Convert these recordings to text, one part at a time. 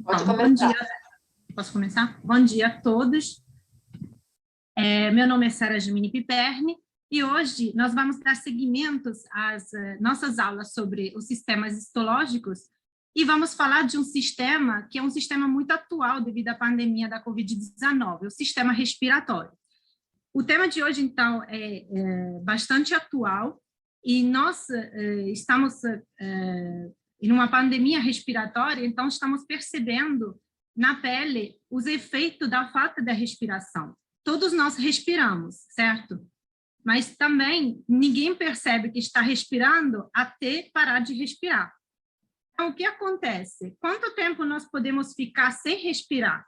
Pode Bom começar. dia. Posso começar? Bom dia a todos. Meu nome é Sara Gemini Piperni e hoje nós vamos dar seguimento às nossas aulas sobre os sistemas histológicos e vamos falar de um sistema que é um sistema muito atual devido à pandemia da Covid-19, o sistema respiratório. O tema de hoje, então, é bastante atual e nós estamos em uma pandemia respiratória, então estamos percebendo na pele os efeitos da falta da respiração. Todos nós respiramos, certo? Mas também ninguém percebe que está respirando até parar de respirar. Então, o que acontece? Quanto tempo nós podemos ficar sem respirar?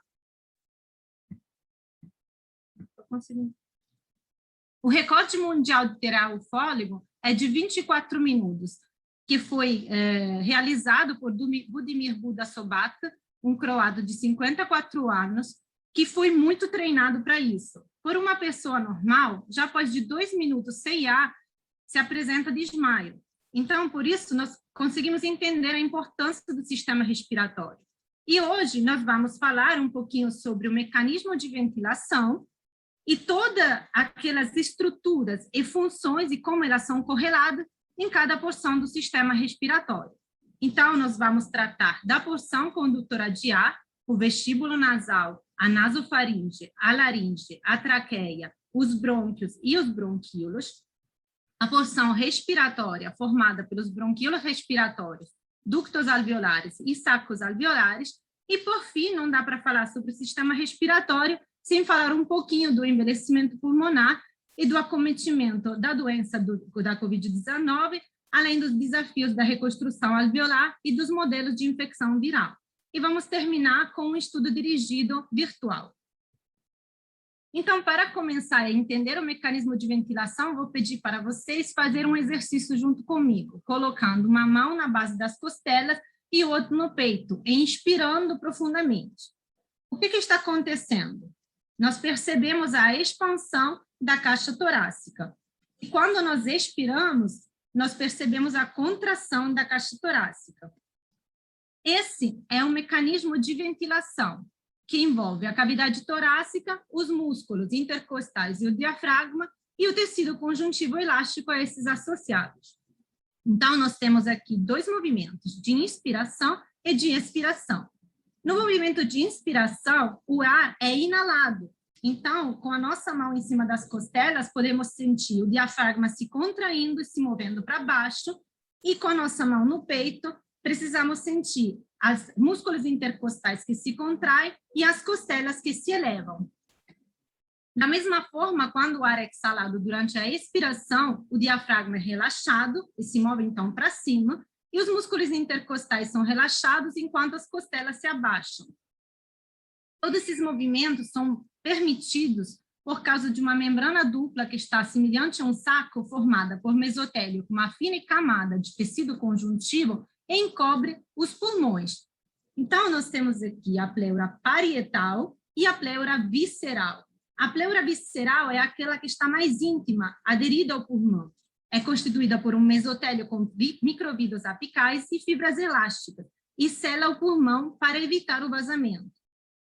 Estou conseguindo. O recorde mundial de tirar o fôlego é de 24 minutos, que foi realizado por Budimir Buda Sobata, um croata de 54 anos, que foi muito treinado para isso. Por uma pessoa normal, já após de 2 minutos sem ar, se apresenta desmaio. Então, por isso, nós conseguimos entender a importância do sistema respiratório. E hoje nós vamos falar um pouquinho sobre o mecanismo de ventilação e todas aquelas estruturas e funções e como elas são correladas em cada porção do sistema respiratório. Então, nós vamos tratar da porção condutora de ar, o vestíbulo nasal, a nasofaringe, a laringe, a traqueia, os brônquios e os bronquíolos, a porção respiratória formada pelos bronquíolos respiratórios, ductos alveolares e sacos alveolares, e, por fim, não dá para falar sobre o sistema respiratório sem falar um pouquinho do envelhecimento pulmonar e do acometimento da doença da Covid-19, além dos desafios da reconstrução alveolar e dos modelos de infecção viral. E vamos terminar com um estudo dirigido virtual. Então, para começar a entender o mecanismo de ventilação, vou pedir para vocês fazerem um exercício junto comigo, colocando uma mão na base das costelas e outra no peito, inspirando profundamente. O que está acontecendo? Nós percebemos a expansão da caixa torácica. E quando nós expiramos, nós percebemos a contração da caixa torácica. Esse é um mecanismo de ventilação que envolve a cavidade torácica, os músculos intercostais e o diafragma e o tecido conjuntivo elástico a esses associados. Então, nós temos aqui 2 movimentos, de inspiração e de expiração. No movimento de inspiração, o ar é inalado. Então, com a nossa mão em cima das costelas, podemos sentir o diafragma se contraindo e se movendo para baixo, e com a nossa mão no peito, precisamos sentir os músculos intercostais que se contraem e as costelas que se elevam. Da mesma forma, quando o ar é exalado durante a expiração, o diafragma é relaxado e se move então para cima, e os músculos intercostais são relaxados enquanto as costelas se abaixam. Todos esses movimentos são permitidos por causa de uma membrana dupla que está semelhante a um saco formada por mesotélio com uma fina camada de tecido conjuntivo e encobre os pulmões. Então, nós temos aqui a pleura parietal e a pleura visceral. A pleura visceral é aquela que está mais íntima, aderida ao pulmão. É constituída por um mesotélio com microvíduos apicais e fibras elásticas e sela o pulmão para evitar o vazamento.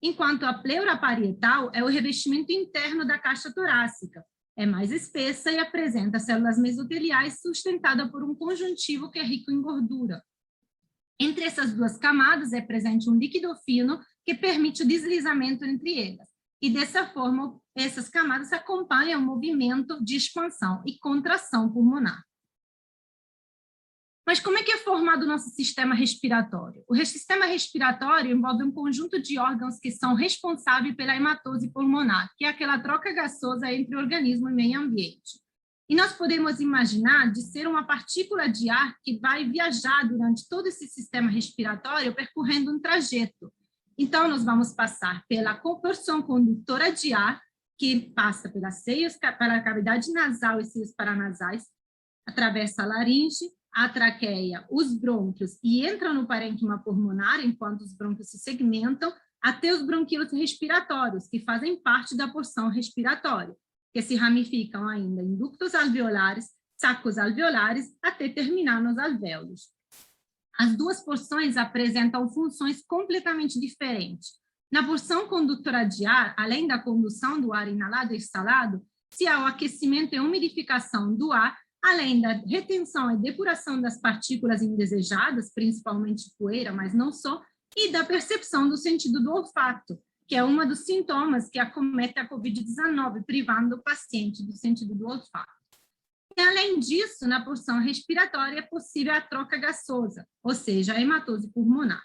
Enquanto a pleura parietal é o revestimento interno da caixa torácica. É mais espessa e apresenta células mesoteliais sustentadas por um conjuntivo que é rico em gordura. Entre essas 2 camadas é presente um líquido fino que permite o deslizamento entre elas. E dessa forma, essas camadas acompanham o movimento de expansão e contração pulmonar. Mas como é que é formado o nosso sistema respiratório? O sistema respiratório envolve um conjunto de órgãos que são responsáveis pela hematose pulmonar, que é aquela troca gasosa entre organismo e meio ambiente. E nós podemos imaginar de ser uma partícula de ar que vai viajar durante todo esse sistema respiratório, percorrendo um trajeto. Então, nós vamos passar pela porção condutora de ar, que passa pela cavidade nasal e seios paranasais, atravessa a laringe, a traqueia, os brônquios e entra no parênquima pulmonar, enquanto os brônquios se segmentam, até os bronquíolos respiratórios, que fazem parte da porção respiratória, que se ramificam ainda em ductos alveolares, sacos alveolares, até terminar nos alvéolos. As duas porções apresentam funções completamente diferentes. Na porção condutora de ar, além da condução do ar inalado e exhalado, se há o aquecimento e umidificação do ar, além da retenção e depuração das partículas indesejadas, principalmente poeira, mas não só, e da percepção do sentido do olfato, que é um dos sintomas que acomete a Covid-19, privando o paciente do sentido do olfato. E, além disso, na porção respiratória é possível a troca gasosa, ou seja, a hematose pulmonar.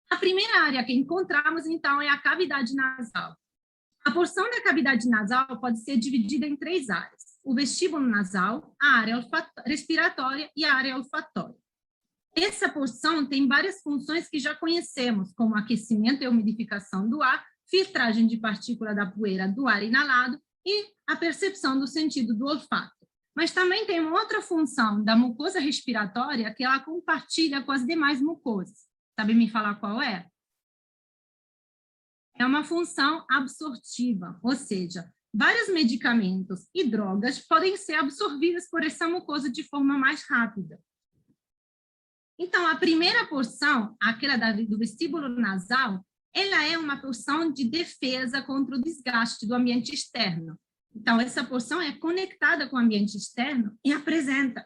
A primeira área que encontramos, então, é a cavidade nasal. A porção da cavidade nasal pode ser dividida em 3 áreas: o vestíbulo nasal, a área respiratória e a área olfatória. Essa porção tem várias funções que já conhecemos, como aquecimento e umidificação do ar, filtragem de partícula da poeira do ar inalado e a percepção do sentido do olfato. Mas também tem uma outra função da mucosa respiratória que ela compartilha com as demais mucosas. Sabe me falar qual é? É uma função absortiva, ou seja, vários medicamentos e drogas podem ser absorvidas por essa mucosa de forma mais rápida. Então, a primeira porção, aquela do vestíbulo nasal, ela é uma porção de defesa contra o desgaste do ambiente externo. Então, essa porção é conectada com o ambiente externo e apresenta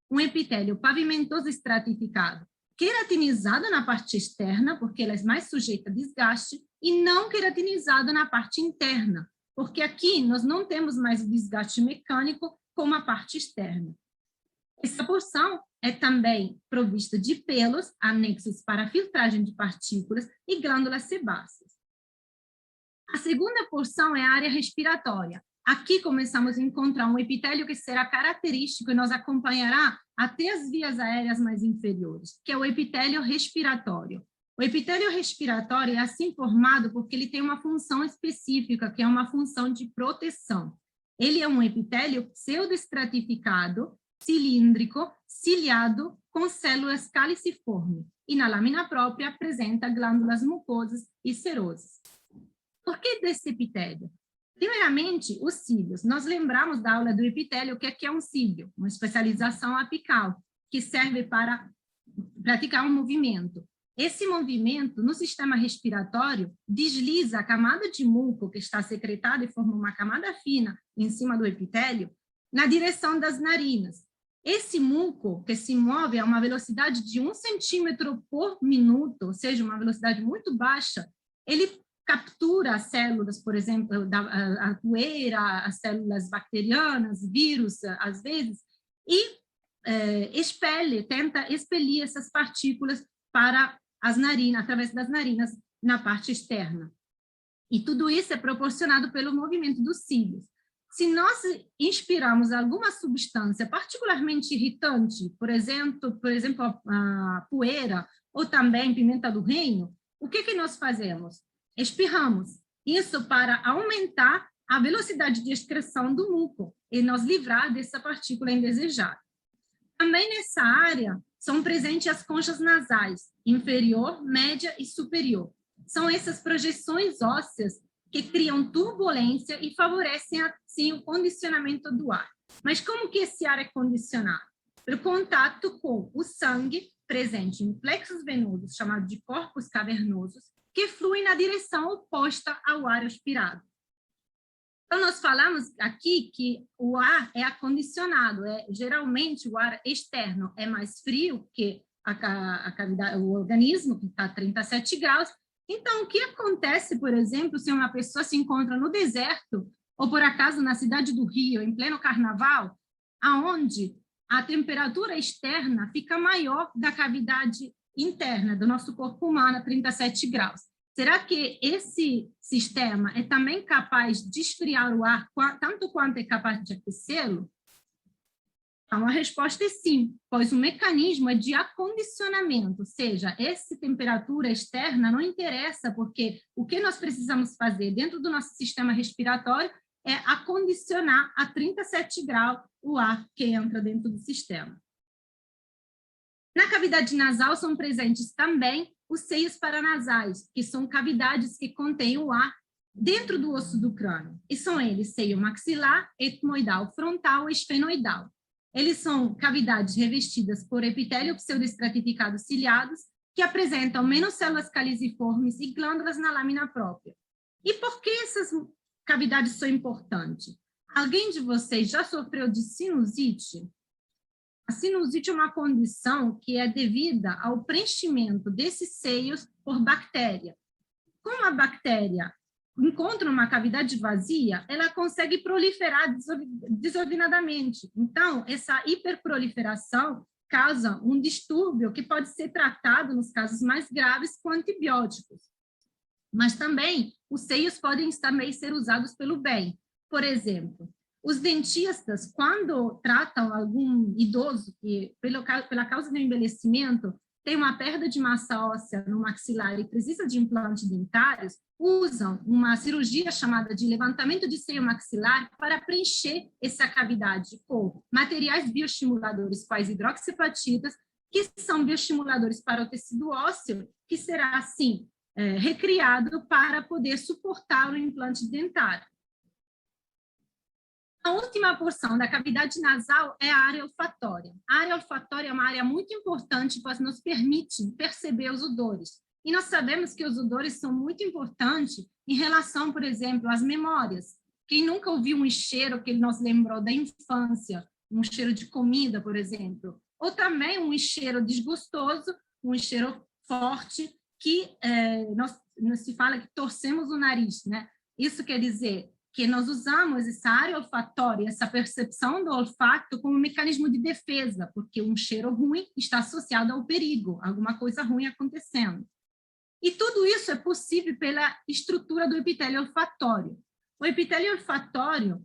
um epitélio pavimentoso estratificado, queratinizado na parte externa, porque ela é mais sujeita a desgaste, e não queratinizado na parte interna, porque aqui nós não temos mais o desgaste mecânico como a parte externa. Essa porção é também provista de pelos, anexos para filtragem de partículas e glândulas sebáceas. A segunda porção é a área respiratória. Aqui começamos a encontrar um epitélio que será característico e nos acompanhará até as vias aéreas mais inferiores, que é o epitélio respiratório. O epitélio respiratório é assim formado porque ele tem uma função específica, que é uma função de proteção. Ele é um epitélio pseudoestratificado, cilíndrico, ciliado, com células caliciformes, e na lâmina própria apresenta glândulas mucosas e serosas. Por que desse epitélio? Primeiramente, os cílios. Nós lembramos da aula do epitélio, que aqui é um cílio, uma especialização apical, que serve para praticar um movimento. Esse movimento, no sistema respiratório, desliza a camada de muco que está secretada e forma uma camada fina em cima do epitélio, na direção das narinas. Esse muco, que se move a uma velocidade de 1 centímetro por minuto, ou seja, uma velocidade muito baixa, ele captura as células, por exemplo, a poeira, as células bacterianas, vírus, às vezes, e tenta expelir essas partículas para as narinas, através das narinas, na parte externa. E tudo isso é proporcionado pelo movimento dos cílios. Se nós inspirarmos alguma substância particularmente irritante, por exemplo a poeira, ou também pimenta do reino, o que nós fazemos? Espirramos. Isso para aumentar a velocidade de excreção do muco e nos livrar dessa partícula indesejada. Também nessa área são presentes as conchas nasais, inferior, média e superior. São essas projeções ósseas que criam turbulência e favorecem, assim, o condicionamento do ar. Mas como que esse ar é condicionado? Pelo contato com o sangue presente em plexos venosos, chamados de corpos cavernosos, que fluem na direção oposta ao ar expirado. Então, nós falamos aqui que o ar é acondicionado, geralmente o ar externo é mais frio que a cavidade, o organismo, que está a 37 graus. Então, o que acontece, por exemplo, se uma pessoa se encontra no deserto, ou por acaso na cidade do Rio, em pleno carnaval, aonde a temperatura externa fica maior da cavidade interna do nosso corpo humano, a 37 graus. Será que esse sistema é também capaz de esfriar o ar, tanto quanto é capaz de aquecê-lo? Então, a resposta é sim, pois o mecanismo é de acondicionamento, ou seja, essa temperatura externa não interessa, porque o que nós precisamos fazer dentro do nosso sistema respiratório é acondicionar a 37 graus o ar que entra dentro do sistema. Na cavidade nasal são presentes também os seios paranasais, que são cavidades que contêm o ar dentro do osso do crânio. E são eles seio maxilar, etmoidal, frontal e esfenoidal. Eles são cavidades revestidas por epitélio pseudoestratificado ciliados, que apresentam menos células caliciformes e glândulas na lâmina própria. E por que essas cavidades são importantes? Alguém de vocês já sofreu de sinusite? A sinusite é uma condição que é devida ao preenchimento desses seios por bactéria. Como a bactéria encontra uma cavidade vazia, ela consegue proliferar desordenadamente. Então, essa hiperproliferação causa um distúrbio que pode ser tratado, nos casos mais graves, com antibióticos. Mas também, os seios podem também ser usados pelo bem. Por exemplo, os dentistas, quando tratam algum idoso que, pela causa do envelhecimento, tem uma perda de massa óssea no maxilar e precisa de implantes dentários, usam uma cirurgia chamada de levantamento de seio maxilar para preencher essa cavidade com materiais bioestimuladores, quais hidroxiapatitas, que são bioestimuladores para o tecido ósseo, que será, assim, recriado para poder suportar o implante dentário. A última porção da cavidade nasal é a área olfatória. A área olfatória é uma área muito importante, pois nos permite perceber os odores. E nós sabemos que os odores são muito importantes em relação, por exemplo, às memórias. Quem nunca ouviu um cheiro que nos lembrou da infância, um cheiro de comida, por exemplo, ou também um cheiro desgostoso, um cheiro forte, que nós se fala que torcemos o nariz, né? Isso quer dizer que nós usamos essa área olfatória, essa percepção do olfato como um mecanismo de defesa, porque um cheiro ruim está associado ao perigo, alguma coisa ruim acontecendo. E tudo isso é possível pela estrutura do epitélio olfatório. O epitélio olfatório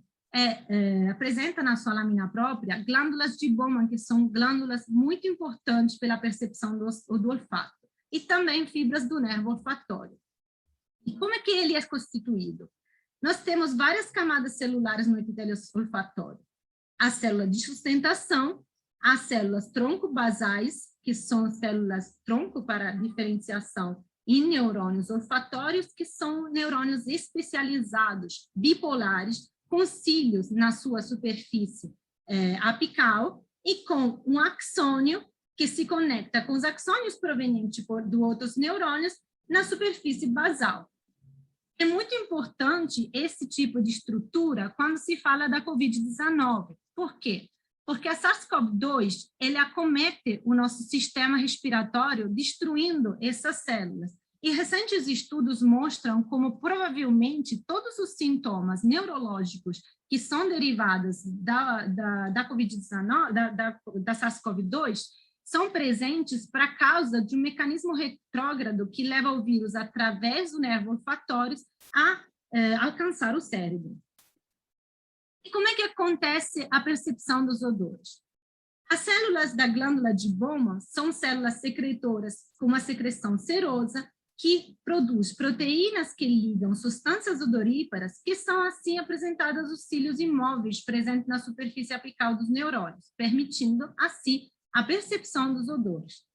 apresenta na sua lâmina própria glândulas de Bowman, que são glândulas muito importantes pela percepção do olfato, e também fibras do nervo olfatório. E como é que ele é constituído? Nós temos várias camadas celulares no epitélio olfatório. A célula de sustentação, as células tronco-basais, que são células tronco para diferenciação, e neurônios olfatórios, que são neurônios especializados, bipolares, com cílios na sua superfície apical e com um axônio que se conecta com os axônios provenientes de outros neurônios na superfície basal. É muito importante esse tipo de estrutura quando se fala da Covid-19. Por quê? Porque a SARS-CoV-2, ele acomete o nosso sistema respiratório, destruindo essas células. E recentes estudos mostram como provavelmente todos os sintomas neurológicos que são derivados da Covid-19, da SARS-CoV-2, são presentes para causa de um mecanismo retrógrado que leva o vírus, através do nervo olfatório, a alcançar o cérebro. E como é que acontece a percepção dos odores? As células da glândula de Bowman são células secretoras com uma secreção serosa que produz proteínas que ligam substâncias odoríparas, que são assim apresentadas os cílios imóveis presentes na superfície apical dos neurônios, permitindo assim a percepção dos odores.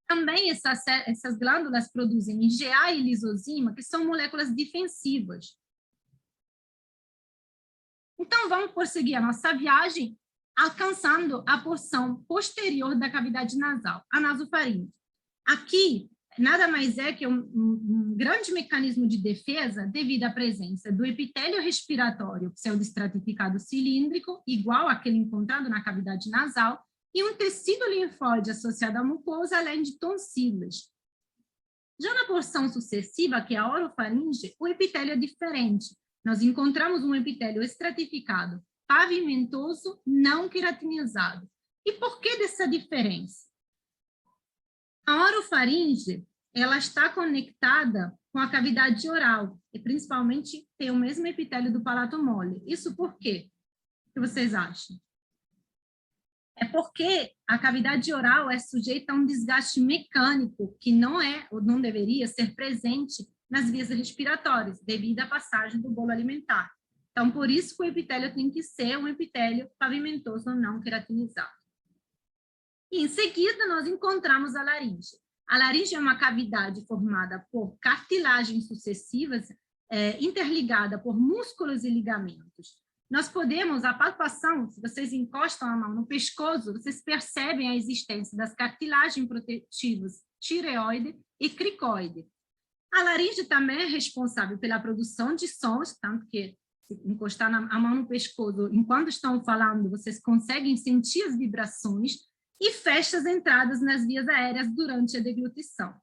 Também essas glândulas produzem IgA e lisozima, que são moléculas defensivas. Então, vamos prosseguir a nossa viagem, alcançando a porção posterior da cavidade nasal, a nasofaringe. Aqui, nada mais é que um grande mecanismo de defesa devido à presença do epitélio respiratório pseudoestratificado cilíndrico, igual àquele encontrado na cavidade nasal, e um tecido linfóide associado à mucosa, além de tonsilas. Já na porção sucessiva, que é a orofaringe, o epitélio é diferente. Nós encontramos um epitélio estratificado, pavimentoso, não queratinizado. E por que dessa diferença? A orofaringe, ela está conectada com a cavidade oral, e principalmente tem o mesmo epitélio do palato mole. Isso por quê? O que vocês acham? É porque a cavidade oral é sujeita a um desgaste mecânico que não é ou não deveria ser presente nas vias respiratórias, devido à passagem do bolo alimentar. Então, por isso que o epitélio tem que ser um epitélio pavimentoso não queratinizado. E, em seguida, nós encontramos a laringe. A laringe é uma cavidade formada por cartilagens sucessivas interligada por músculos e ligamentos. nós podemos, a palpação, se vocês encostam a mão no pescoço, vocês percebem a existência das cartilagens protetivas tireoide e cricoide. A laringe também é responsável pela produção de sons, tanto que se encostar a mão no pescoço, enquanto estão falando, vocês conseguem sentir as vibrações e fecha as entradas nas vias aéreas durante a deglutição.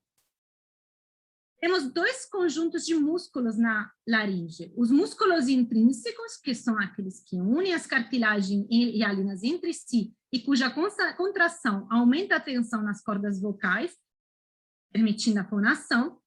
Temos dois conjuntos de músculos na laringe. Os músculos intrínsecos, que são aqueles que unem as cartilagens hialinas entre si e cuja contração aumenta a tensão nas cordas vocais, permitindo a fonação,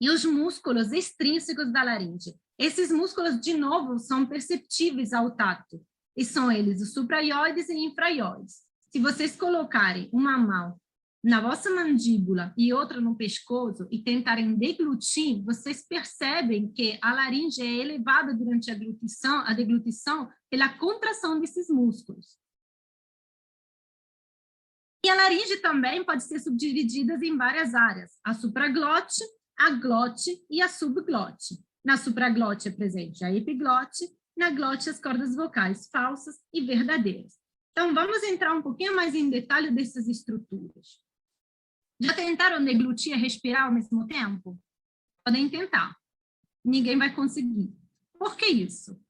e os músculos extrínsecos da laringe. Esses músculos, de novo, são perceptíveis ao tato, e são eles os supraioides e infraioides. Se vocês colocarem uma mão na vossa mandíbula e outra no pescoço e tentarem deglutir, vocês percebem que a laringe é elevada durante a deglutição pela contração desses músculos. E a laringe também pode ser subdividida em várias áreas: a supraglote, a glote e a subglote. Na supraglote é presente a epiglote, na glote as cordas vocais falsas e verdadeiras. Então, vamos entrar um pouquinho mais em detalhe dessas estruturas. Já tentaram deglutir e respirar ao mesmo tempo? Podem tentar. Ninguém vai conseguir. Por que isso?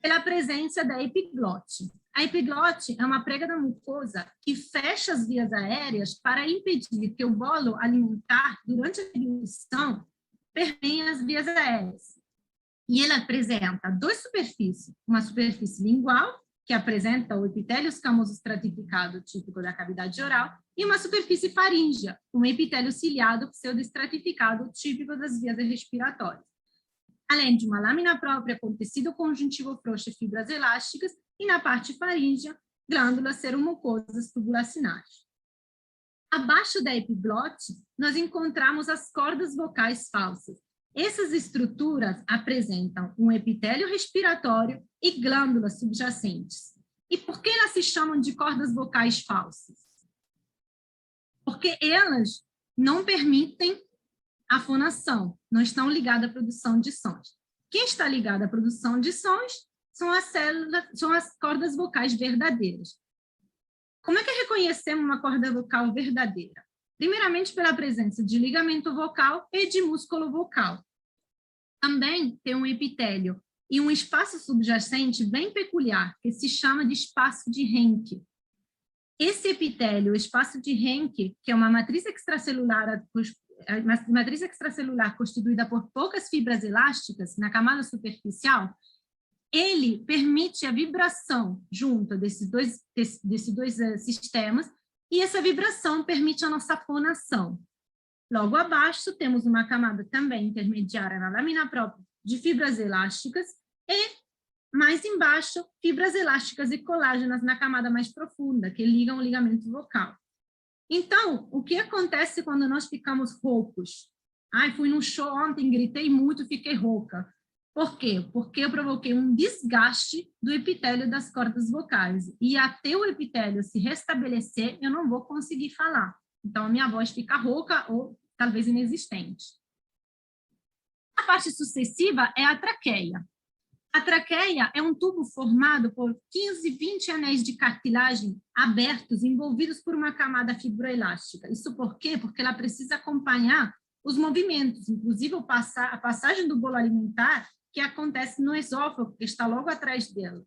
Pela presença da epiglote. A epiglote é uma prega da mucosa que fecha as vias aéreas para impedir que o bolo alimentar, durante a deglutição, permeie as vias aéreas. E ela apresenta duas superfícies. Uma superfície lingual, que apresenta o epitélio escamoso estratificado típico da cavidade oral, e uma superfície faríngea, um epitélio ciliado pseudoestratificado típico das vias respiratórias. Além de uma lâmina própria com tecido conjuntivo frouxo e fibras elásticas, e na parte faríngea, glândulas seromucosas tubulacinárias. Abaixo da epiglote, nós encontramos as cordas vocais falsas. Essas estruturas apresentam um epitélio respiratório e glândulas subjacentes. E por que elas se chamam de cordas vocais falsas? Porque elas não permitem a fonação, não estão ligadas à produção de sons. Quem está ligado à produção de sons são as cordas vocais verdadeiras. Como é que reconhecemos uma corda vocal verdadeira? Primeiramente, pela presença de ligamento vocal e de músculo vocal. Também tem um epitélio e um espaço subjacente bem peculiar, que se chama de espaço de Henke. Esse epitélio, o espaço de Henke, que é uma matriz extracelular constituída por poucas fibras elásticas na camada superficial, ele permite a vibração junto desses dois sistemas, e essa vibração permite a nossa fonação. Logo abaixo, temos uma camada também intermediária na lâmina própria de fibras elásticas e, mais embaixo, fibras elásticas e colágenas na camada mais profunda, que ligam o ligamento vocal. Então, o que acontece quando nós ficamos roucos? Fui num show ontem, gritei muito, fiquei rouca. Por quê? Porque eu provoquei um desgaste do epitélio das cordas vocais. E até o epitélio se restabelecer, eu não vou conseguir falar. Então, a minha voz fica rouca ou talvez inexistente. A parte sucessiva é a traqueia. A traqueia é um tubo formado por 15, 20 anéis de cartilagem abertos, envolvidos por uma camada fibroelástica. Isso por quê? Porque ela precisa acompanhar os movimentos, inclusive a passagem do bolo alimentar, que acontece no esôfago, que está logo atrás dela.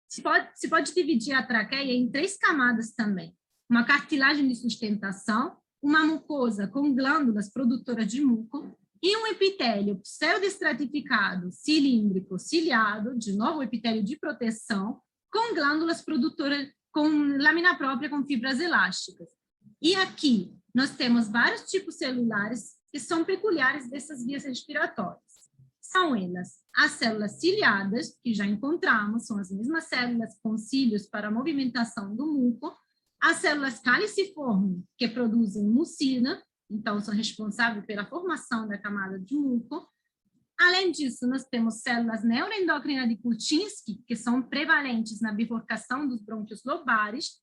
Se pode dividir a traqueia em 3 camadas também. Uma cartilagem de sustentação, uma mucosa com glândulas produtoras de muco e um epitélio pseudoestratificado, cilíndrico, ciliado, de novo o epitélio de proteção, com glândulas produtoras, com lâmina própria com fibras elásticas. E aqui nós temos vários tipos celulares que são peculiares dessas vias respiratórias. São elas as células ciliadas, que já encontramos, são as mesmas células com cílios para a movimentação do muco, as células caliciformes, que produzem mucina, então são responsáveis pela formação da camada de muco. Além disso, nós temos células neuroendócrinas de Purkinje, que são prevalentes na bifurcação dos brônquios lobares,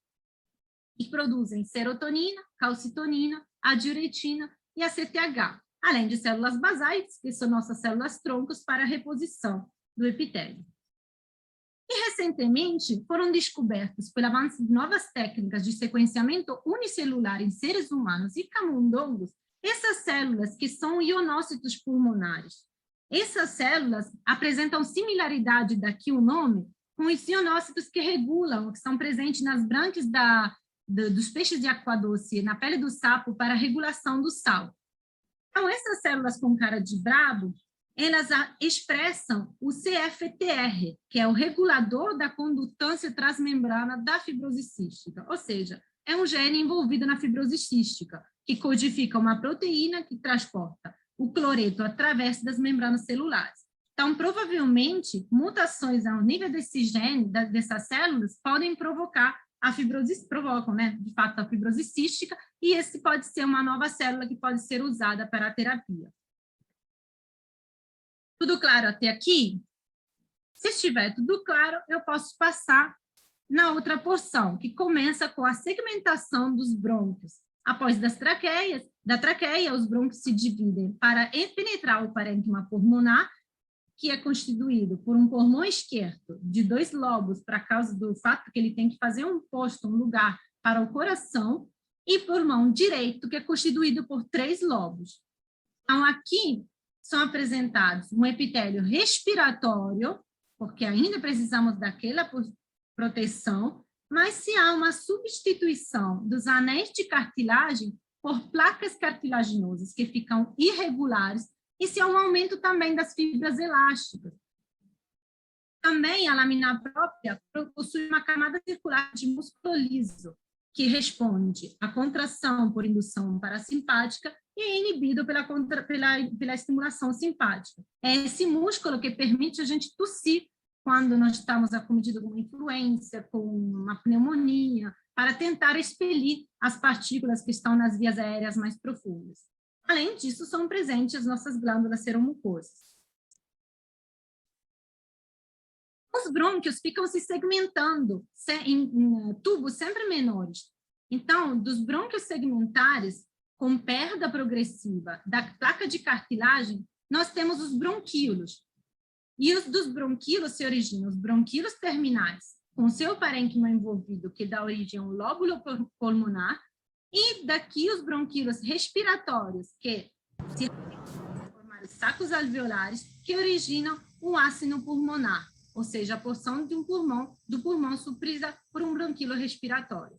e produzem serotonina, calcitonina, a diuretina e a CTH, além de células basais, que são nossas células troncos para a reposição do epitélio. E, recentemente, foram descobertas, pelo avanço de novas técnicas de sequenciamento unicelular em seres humanos e camundongos, essas células que são ionócitos pulmonares. Essas células apresentam similaridade, daqui o nome, com os ionócitos que regulam, que são presentes nas brânquias dos peixes de aquadoce, na pele do sapo, para a regulação do sal. Então, essas células com cara de brabo, elas expressam o CFTR, que é o regulador da condutância transmembrana da fibrose cística, ou seja, é um gene envolvido na fibrose cística, que codifica uma proteína que transporta o cloreto através das membranas celulares. Então, provavelmente, mutações ao nível desse gene, dessas células, podem provocar a fibrose, provocam, né, de fato, a fibrose cística, e esse pode ser uma nova célula que pode ser usada para a terapia. Tudo claro até aqui? Se estiver tudo claro, eu posso passar na outra porção, que começa com a segmentação dos brônquios. Após da traqueia, os brônquios se dividem para penetrar o parênquima pulmonar, que é constituído por um pulmão esquerdo de 2 lobos, por causa do fato que ele tem que fazer um lugar para o coração, e pulmão direito, que é constituído por 3 lobos. Então, aqui são apresentados um epitélio respiratório, porque ainda precisamos daquela proteção, mas se há uma substituição dos anéis de cartilagem por placas cartilaginosas que ficam irregulares, e se há um aumento também das fibras elásticas. Também a lâmina própria possui uma camada circular de músculo liso, que responde à contração por indução parasimpática e é inibido pela estimulação simpática. É esse músculo que permite a gente tossir quando nós estamos acometidos com uma influenza, com uma pneumonia, para tentar expelir as partículas que estão nas vias aéreas mais profundas. Além disso, são presentes as nossas glândulas seromucosas. Os brônquios ficam se segmentando em tubos sempre menores. Então, dos brônquios segmentares, com perda progressiva da placa de cartilagem, nós temos os bronquíolos. E os dos bronquíolos se originam os bronquíolos terminais, com seu parênquima envolvido, que dá origem a um lóbulo pulmonar, e daqui os bronquíolos respiratórios, que se formam os sacos alveolares, que originam o ácido pulmonar, ou seja, a porção de do pulmão suprida por um bronquíolo respiratório.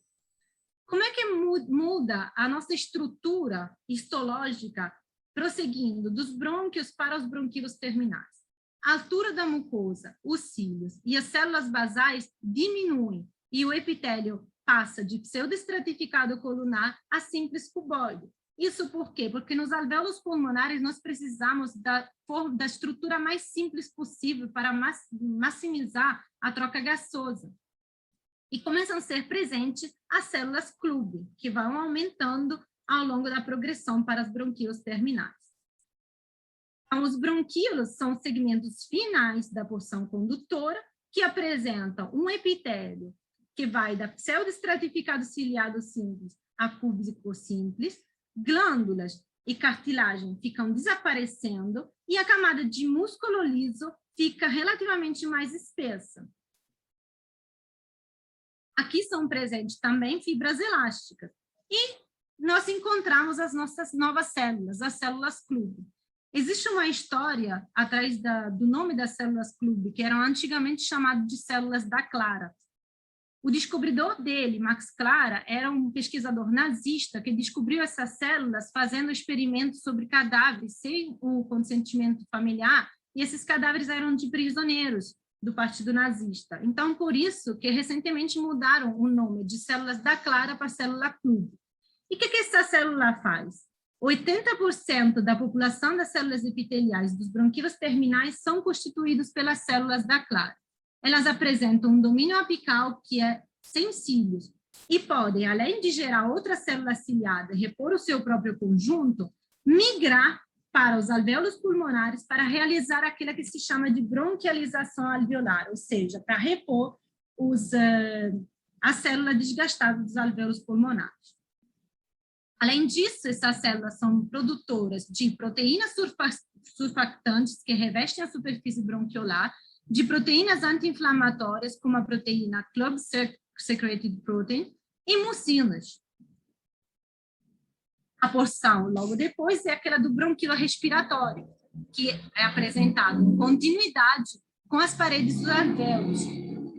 Como é que muda a nossa estrutura histológica, prosseguindo dos brônquios para os bronquíolos terminais? A altura da mucosa, os cílios e as células basais diminuem e o epitélio passa de pseudoestratificado colunar a simples cuboide. Isso por quê? Porque nos alvéolos pulmonares nós precisamos da estrutura mais simples possível para maximizar a troca gasosa. E começam a ser presentes as células clube, que vão aumentando ao longo da progressão para os bronquíolos terminais. Então, os bronquíolos são segmentos finais da porção condutora, que apresentam um epitélio que vai da pseudoestratificado ciliado simples a cúbico simples, glândulas e cartilagem ficam desaparecendo e a camada de músculo liso fica relativamente mais espessa. Aqui são presentes também fibras elásticas. E nós encontramos as nossas novas células, as células clube. Existe uma história atrás do nome das células clube, que eram antigamente chamadas de células da Clara. O descobridor dele, Max Clara, era um pesquisador nazista que descobriu essas células fazendo experimentos sobre cadáveres sem o consentimento familiar, e esses cadáveres eram de prisioneiros do Partido Nazista. Então, por isso que recentemente mudaram o nome de células da Clara para célula clube. E o que essa célula faz? 80% da população das células epiteliais dos bronquíolos terminais são constituídos pelas células da Clara. Elas apresentam um domínio apical que é sem cílios e podem, além de gerar outra célula ciliada e repor o seu próprio conjunto, migrar para os alvéolos pulmonares para realizar aquilo que se chama de bronquialização alveolar, ou seja, para repor a célula desgastada dos alvéolos pulmonares. Além disso, essas células são produtoras de proteínas surfactantes que revestem a superfície bronquiolar de proteínas anti-inflamatórias, como a proteína Club Secreted Protein, e mucinas. A porção logo depois é aquela do bronquilo respiratório, que é apresentado em continuidade com as paredes dos alvéolos.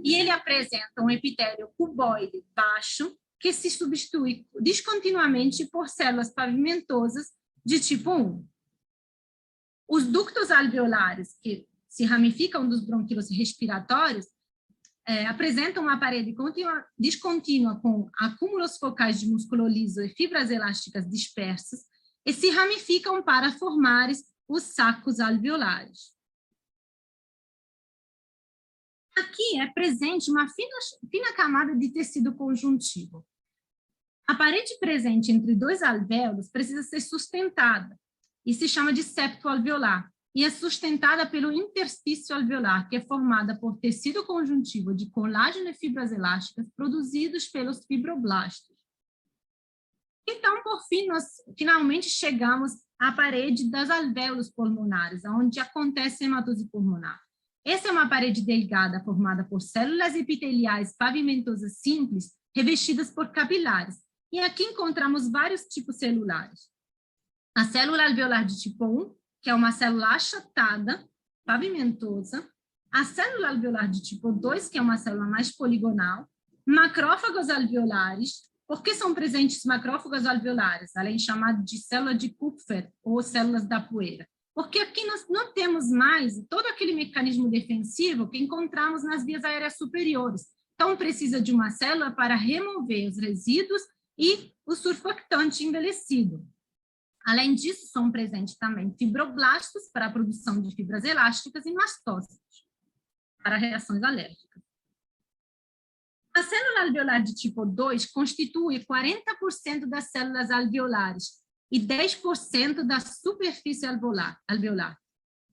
E ele apresenta um epitélio cuboide baixo, que se substitui descontinuamente por células pavimentosas de tipo 1. Os ductos alveolares, que se ramificam dos bronquíolos respiratórios, apresentam uma parede descontínua com acúmulos focais de músculo liso e fibras elásticas dispersas e se ramificam para formar os sacos alveolares. Aqui é presente uma fina camada de tecido conjuntivo. A parede presente entre dois alvéolos precisa ser sustentada e se chama de septo alveolar, e é sustentada pelo interstício alveolar, que é formada por tecido conjuntivo de colágeno e fibras elásticas produzidos pelos fibroblastos. Então, por fim, nós finalmente chegamos à parede das alvéolos pulmonares, onde acontece a hematose pulmonar. Essa é uma parede delgada formada por células epiteliais pavimentosas simples, revestidas por capilares. E aqui encontramos vários tipos celulares. A célula alveolar de tipo 1, que é uma célula achatada, pavimentosa. A célula alveolar de tipo 2, que é uma célula mais poligonal. Macrófagos alveolares. Por que são presentes macrófagos alveolares, além de chamado de célula de Kupfer, ou células da poeira? Porque aqui nós não temos mais todo aquele mecanismo defensivo que encontramos nas vias aéreas superiores. Então, precisa de uma célula para remover os resíduos e o surfactante envelhecido. Além disso, são presentes também fibroblastos para a produção de fibras elásticas e mastócitos para reações alérgicas. A célula alveolar de tipo 2 constitui 40% das células alveolares e 10% da superfície alveolar.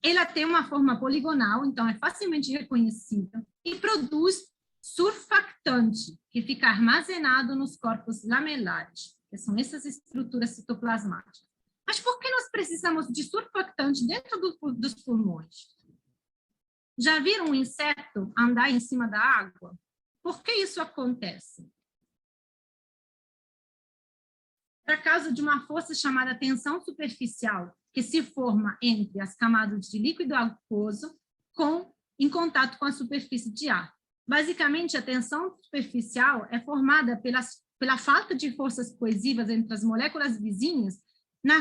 Ela tem uma forma poligonal, então é facilmente reconhecível, e produz surfactante, que fica armazenado nos corpos lamelares, que são essas estruturas citoplasmáticas. Mas por que nós precisamos de surfactante dentro dos pulmões? Já viram um inseto andar em cima da água? Por que isso acontece? Por causa de uma força chamada tensão superficial, que se forma entre as camadas de líquido aquoso em contato com a superfície de ar. Basicamente, a tensão superficial é formada pela falta de forças coesivas entre as moléculas vizinhas,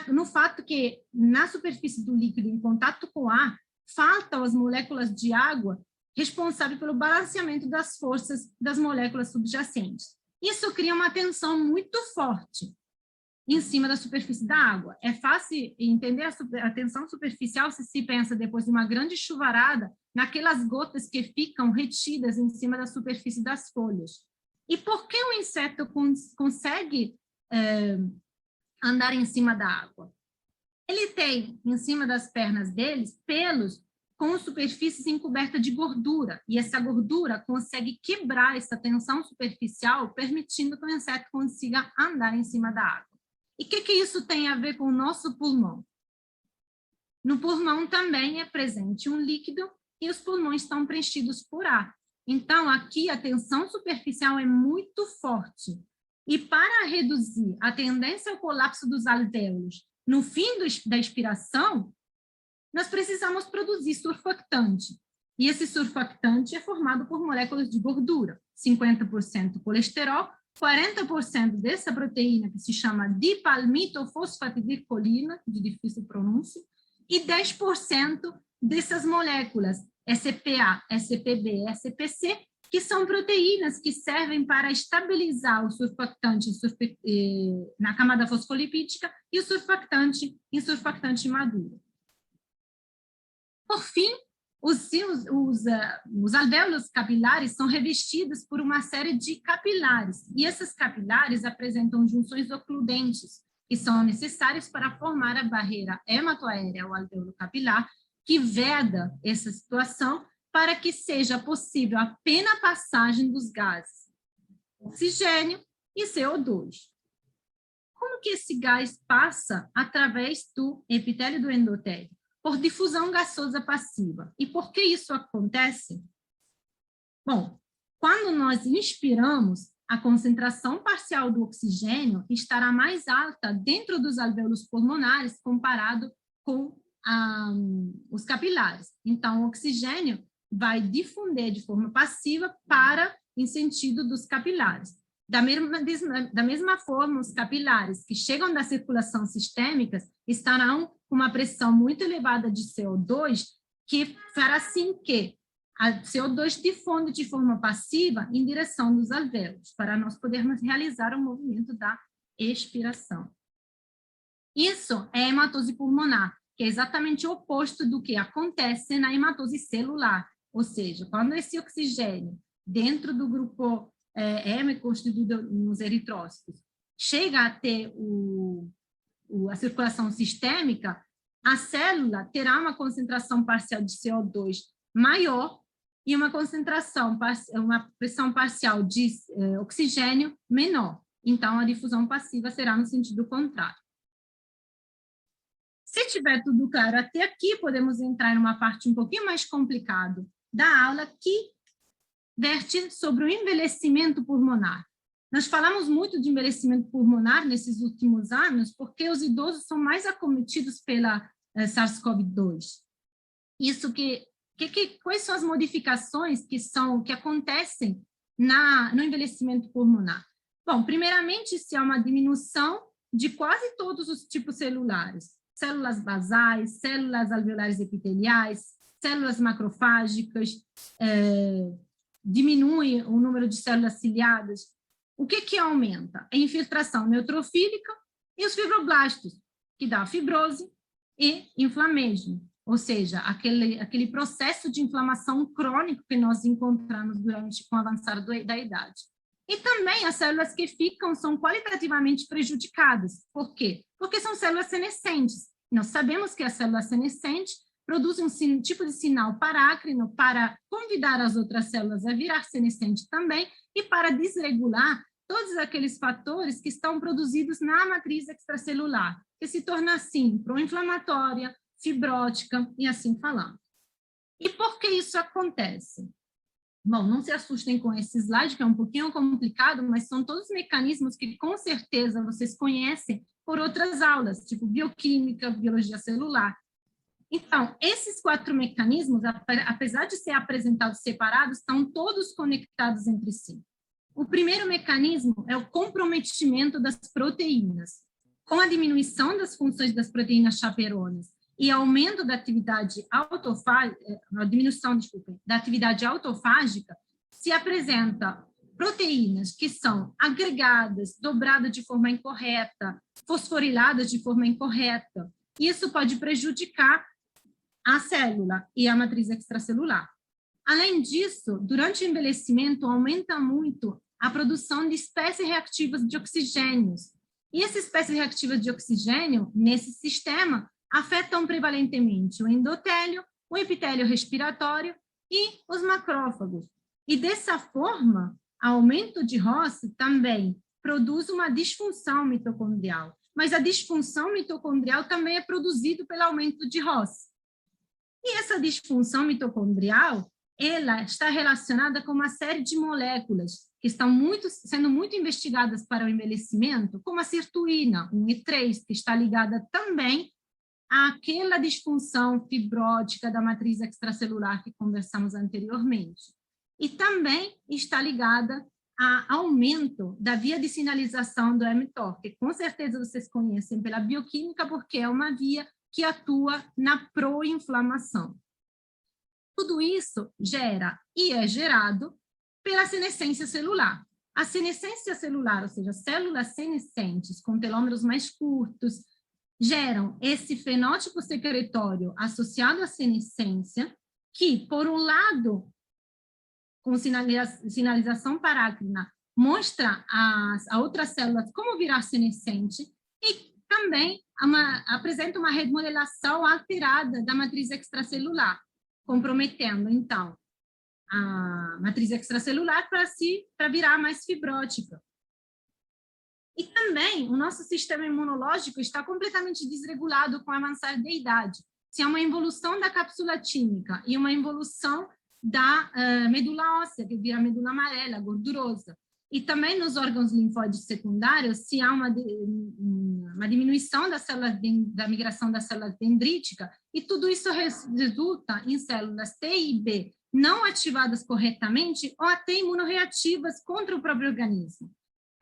no fato que, na superfície do líquido em contato com o ar, faltam as moléculas de água responsáveis pelo balanceamento das forças das moléculas subjacentes. Isso cria uma tensão muito forte em cima da superfície da água. É fácil entender a tensão superficial se pensa, depois de uma grande chuvarada, naquelas gotas que ficam retidas em cima da superfície das folhas. E por que o inseto consegue andar em cima da água? Ele tem, em cima das pernas deles, pelos com superfícies encobertas de gordura, e essa gordura consegue quebrar essa tensão superficial, permitindo que o inseto consiga andar em cima da água. E o que isso tem a ver com o nosso pulmão? No pulmão também é presente um líquido e os pulmões estão preenchidos por ar. Então, aqui a tensão superficial é muito forte. E para reduzir a tendência ao colapso dos alvéolos no fim da expiração, nós precisamos produzir surfactante. E esse surfactante é formado por moléculas de gordura, 50% colesterol, 40% dessa proteína que se chama dipalmitofosfatidilcolina, de difícil pronúncia, e 10% dessas moléculas, SPA, SPB, SPC, que são proteínas que servem para estabilizar o surfactante na camada fosfolipídica e o surfactante em surfactante maduro. Por fim, os alvéolos capilares são revestidos por uma série de capilares, e esses capilares apresentam junções ocludentes, que são necessárias para formar a barreira hematoaérea ao alvéolo capilar, que veda essa situação para que seja possível a plena passagem dos gases oxigênio e CO2. Como que esse gás passa através do epitélio do endotélio? por difusão gasosa passiva. E por que isso acontece? Bom, quando nós inspiramos, a concentração parcial do oxigênio estará mais alta dentro dos alvéolos pulmonares comparado com os capilares. Então, o oxigênio vai difundir de forma passiva em sentido dos capilares. Da mesma forma, os capilares que chegam da circulação sistêmica estarão com uma pressão muito elevada de CO2, que fará assim que a CO2 difunde de forma passiva em direção dos alvéolos, para nós podermos realizar o movimento da expiração. Isso é hematose pulmonar, que é exatamente o oposto do que acontece na hematose celular, ou seja, quando esse oxigênio dentro do grupo M constituído nos eritrócitos chega a ter a circulação sistêmica, a célula terá uma concentração parcial de CO2 maior e uma pressão parcial de oxigênio menor. Então, a difusão passiva será no sentido contrário. Se tiver tudo claro até aqui, podemos entrar em uma parte um pouquinho mais complicada da aula, que verte sobre o envelhecimento pulmonar. Nós falamos muito de envelhecimento pulmonar nesses últimos anos, porque os idosos são mais acometidos pela SARS-CoV-2. Quais são as modificações que acontecem no envelhecimento pulmonar? Bom, primeiramente, se há uma diminuição de quase todos os tipos celulares, células basais, células alveolares epiteliais, células macrofágicas, diminui o número de células ciliadas. O que aumenta? A infiltração neutrofílica e os fibroblastos, que dá fibrose e inflamação, ou seja, aquele processo de inflamação crônico que nós encontramos com o avançar da idade. E também as células que ficam são qualitativamente prejudicadas. Por quê? Porque são células senescentes. Nós sabemos que a célula senescente produz um tipo de sinal parácrino para convidar as outras células a virar senescente também e para desregular todos aqueles fatores que estão produzidos na matriz extracelular, que se torna assim pró-inflamatória, fibrótica e assim falando. E por que isso acontece? Bom, não se assustem com esse slide, que é um pouquinho complicado, mas são todos mecanismos que com certeza vocês conhecem por outras aulas, tipo bioquímica, biologia celular. Então, esses 4 mecanismos, apesar de ser apresentados separados, estão todos conectados entre si. O primeiro mecanismo é o comprometimento das proteínas. Com a diminuição das funções das proteínas chaperonas e aumento da atividade da atividade autofágica, se apresenta proteínas que são agregadas, dobradas de forma incorreta, fosforiladas de forma incorreta. Isso pode prejudicar a célula e a matriz extracelular. Além disso, durante o envelhecimento, aumenta muito a produção de espécies reativas de oxigênios. E essas espécies reativas de oxigênio, nesse sistema, afetam prevalentemente o endotélio, o epitélio respiratório e os macrófagos. E dessa forma, aumento de ROS também produz uma disfunção mitocondrial. Mas a disfunção mitocondrial também é produzida pelo aumento de ROS. E essa disfunção mitocondrial, ela está relacionada com uma série de moléculas que estão sendo muito investigadas para o envelhecimento, como a sirtuína, 1,3, que está ligada também àquela disfunção fibrótica da matriz extracelular que conversamos anteriormente. E também está ligada ao aumento da via de sinalização do mTOR, que com certeza vocês conhecem pela bioquímica, porque é uma via que atua na proinflamação. Tudo isso gera e é gerado pela senescência celular. A senescência celular, ou seja, células senescentes com telômeros mais curtos, geram esse fenótipo secretório associado à senescência, que, por um lado, com sinalização parácrina, mostra a outras células como virar senescente e também apresenta uma remodelação alterada da matriz extracelular, comprometendo, então, a matriz extracelular para virar mais fibrótica. E também o nosso sistema imunológico está completamente desregulado com o avançar da idade. se há uma involução da cápsula tímica e uma involução da medula óssea, que vira medula amarela, gordurosa. E também nos órgãos linfóides secundários, se há uma diminuição das células da migração das células dendríticas, e tudo isso resulta em células T e B não ativadas corretamente ou até imunorreativas contra o próprio organismo.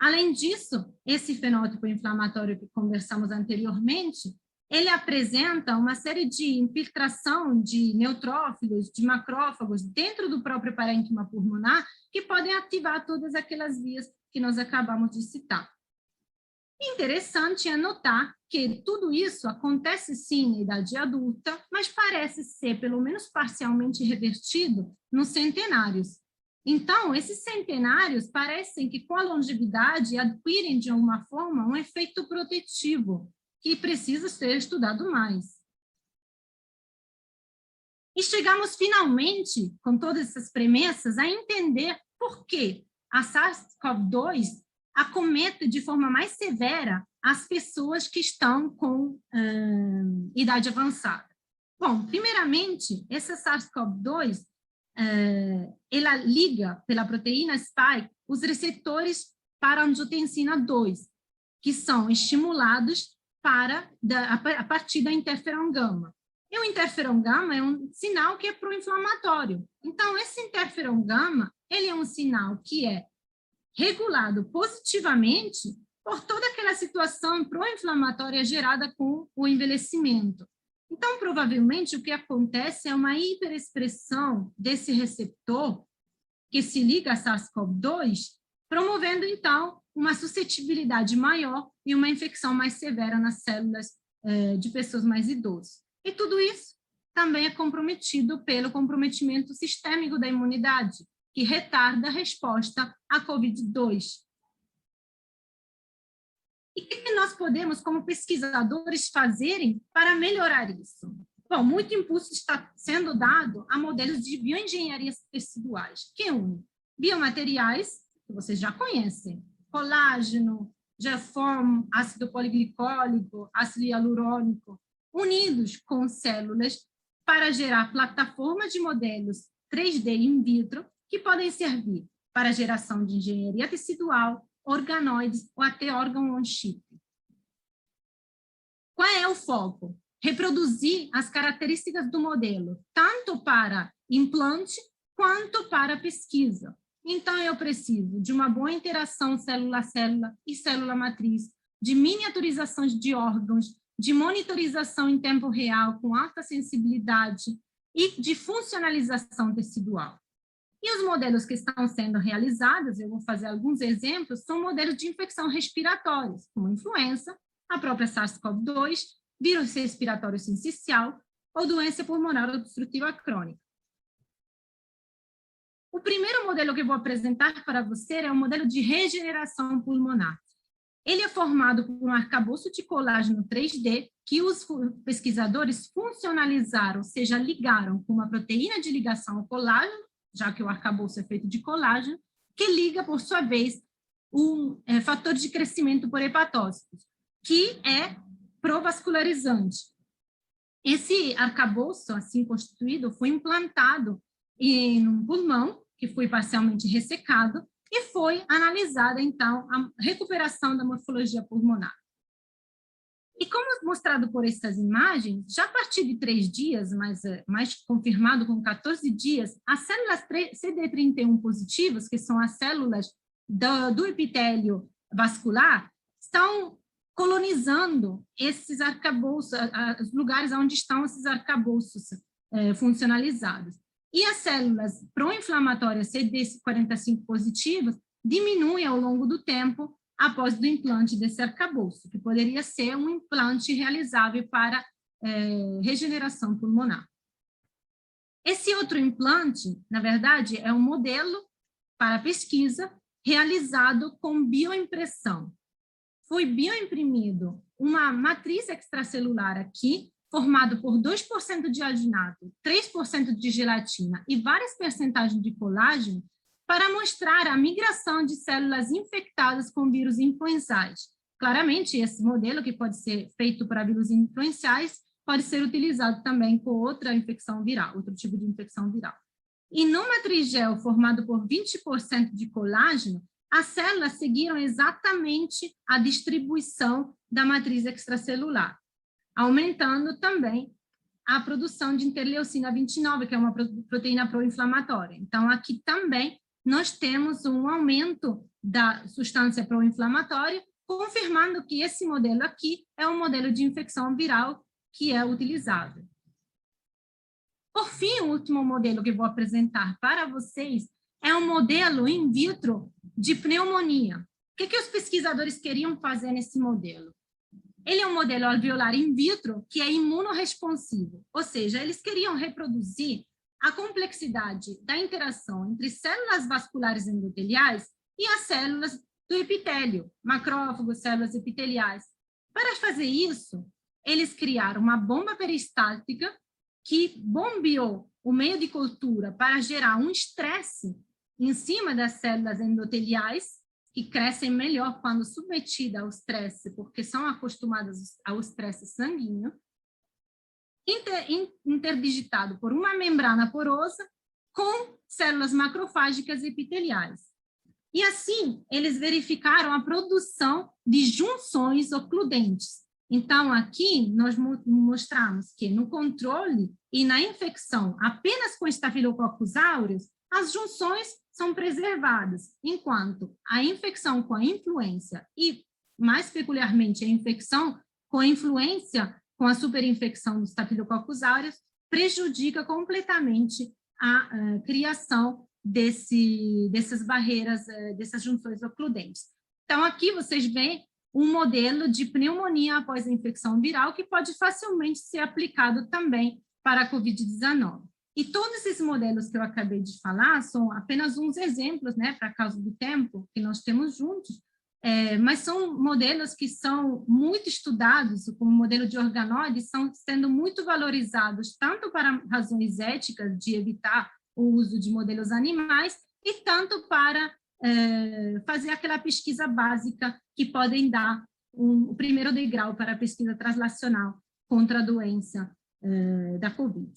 Além disso, esse fenótipo inflamatório que conversamos anteriormente, ele apresenta uma série de infiltração de neutrófilos, de macrófagos dentro do próprio parênquima pulmonar, que podem ativar todas aquelas vias que nós acabamos de citar. Interessante é notar que tudo isso acontece sim na idade adulta, mas parece ser, pelo menos parcialmente, revertido nos centenários. Então, esses centenários parecem que, com a longevidade, adquirem, de alguma forma, um efeito protetivo, que precisa ser estudado mais. E chegamos, finalmente, com todas essas premissas, a entender por que a SARS-CoV-2 acomete de forma mais severa as pessoas que estão com idade avançada. Bom, primeiramente, essa SARS-CoV-2, ela liga pela proteína spike os receptores para angiotensina 2, que são estimulados a partir da interferon gama. E o interferon gama é um sinal que é pro-inflamatório. Então, esse interferon gama, ele é um sinal que é regulado positivamente por toda aquela situação pró-inflamatória gerada com o envelhecimento. Então, provavelmente, o que acontece é uma hiperexpressão desse receptor que se liga a SARS-CoV-2, promovendo, então, uma suscetibilidade maior e uma infecção mais severa nas células de pessoas mais idosas. E tudo isso também é comprometido pelo comprometimento sistêmico da imunidade, que retarda a resposta à COVID-2. E o que nós podemos, como pesquisadores, fazerem para melhorar isso? Bom, muito impulso está sendo dado a modelos de bioengenharia teciduais, que unem biomateriais, que vocês já conhecem, colágeno, GFOM, ácido poliglicólico, ácido hialurônico, unidos com células para gerar plataformas de modelos 3D in vitro que podem servir para a geração de engenharia tecidual, organoides ou até órgão-on-chip. Qual é o foco? Reproduzir as características do modelo, tanto para implante quanto para pesquisa. Então, eu preciso de uma boa interação célula-célula e célula-matriz, de miniaturizações de órgãos, de monitorização em tempo real com alta sensibilidade e de funcionalização tecidual. E os modelos que estão sendo realizados, eu vou fazer alguns exemplos, são modelos de infecção respiratórias, como influenza, a própria SARS-CoV-2, vírus respiratório sincicial ou doença pulmonar obstrutiva crônica. O primeiro modelo que eu vou apresentar para você é o modelo de regeneração pulmonar. Ele é formado por um arcabouço de colágeno 3D que os pesquisadores funcionalizaram, ou seja, ligaram com uma proteína de ligação ao colágeno, já que o arcabouço é feito de colágeno, que liga, por sua vez, um fator de crescimento por hepatócitos, que é provascularizante. Esse arcabouço, assim constituído, foi implantado em um pulmão, que foi parcialmente ressecado, e foi analisada, então, a recuperação da morfologia pulmonar. E como mostrado por essas imagens, já a partir de 3 dias, mas mais confirmado com 14 dias, as células CD31 positivas, que são as células do epitélio vascular, estão colonizando esses arcabouços, os lugares onde estão esses arcabouços funcionalizados. E as células pró-inflamatórias CD45 positivas diminuem ao longo do tempo após o implante desse arcabouço, que poderia ser um implante realizável para regeneração pulmonar. Esse outro implante, na verdade, é um modelo para pesquisa realizado com bioimpressão. Foi bioimprimido uma matriz extracelular aqui, formado por 2% de alginato, 3% de gelatina e várias percentagens de colágeno, para mostrar a migração de células infectadas com vírus influençais. Claramente, esse modelo, que pode ser feito para vírus influenciais, pode ser utilizado também com outra infecção viral, outro tipo de infecção viral. E no matrigel formado por 20% de colágeno, as células seguiram exatamente a distribuição da matriz extracelular, aumentando também a produção de interleucina 29, que é uma proteína pró-inflamatória. Então, aqui também nós temos um aumento da substância pró-inflamatória, confirmando que esse modelo aqui é um modelo de infecção viral que é utilizado. Por fim, o último modelo que vou apresentar para vocês é um modelo in vitro de pneumonia. O que os pesquisadores queriam fazer nesse modelo? Ele é um modelo alveolar in vitro que é imunorresponsivo, ou seja, eles queriam reproduzir a complexidade da interação entre células vasculares endoteliais e as células do epitélio, macrófagos, células epiteliais. Para fazer isso, eles criaram uma bomba peristáltica que bombeou o meio de cultura para gerar um estresse em cima das células endoteliais, que crescem melhor quando submetidas ao estresse, porque são acostumadas ao estresse sanguíneo, interdigitado por uma membrana porosa com células macrofágicas epiteliais. E assim, eles verificaram a produção de junções ocludentes. Então, aqui nós mostramos que no controle e na infecção apenas com Staphylococcus aureus, as junções são preservadas, enquanto a infecção com a influenza e, mais peculiarmente, a infecção com a influenza, com a superinfecção do Staphylococcus aureus, prejudica completamente a criação dessas barreiras, dessas junções ocludentes. Então, aqui vocês veem um modelo de pneumonia após a infecção viral que pode facilmente ser aplicado também para a COVID-19. E todos esses modelos que eu acabei de falar são apenas uns exemplos, né, para causa do tempo que nós temos juntos, mas são modelos que são muito estudados, como o modelo de organoides, são sendo muito valorizados, tanto para razões éticas, de evitar o uso de modelos animais, e tanto para fazer aquela pesquisa básica que podem dar o primeiro degrau para a pesquisa translacional contra a doença da COVID.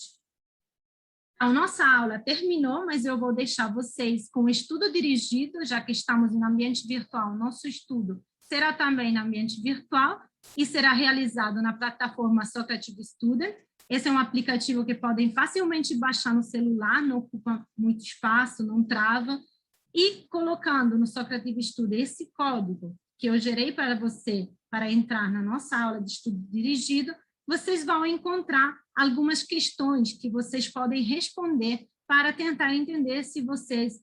A nossa aula terminou, mas eu vou deixar vocês com o estudo dirigido, já que estamos em ambiente virtual. Nosso estudo será também no ambiente virtual e será realizado na plataforma Socrative Student. Esse é um aplicativo que podem facilmente baixar no celular, não ocupa muito espaço, não trava. E colocando no Socrative Student esse código que eu gerei para você, para entrar na nossa aula de estudo dirigido, vocês vão encontrar algumas questões que vocês podem responder para tentar entender se vocês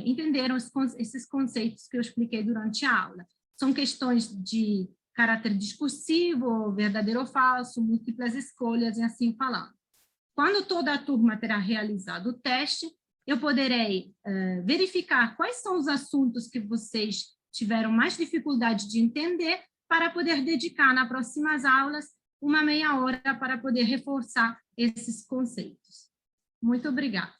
entenderam esses conceitos que eu expliquei durante a aula. São questões de caráter discursivo, verdadeiro ou falso, múltiplas escolhas e assim falando. Quando toda a turma terá realizado o teste, eu poderei verificar quais são os assuntos que vocês tiveram mais dificuldade de entender para poder dedicar nas próximas aulas uma meia hora para poder reforçar esses conceitos. Muito obrigada.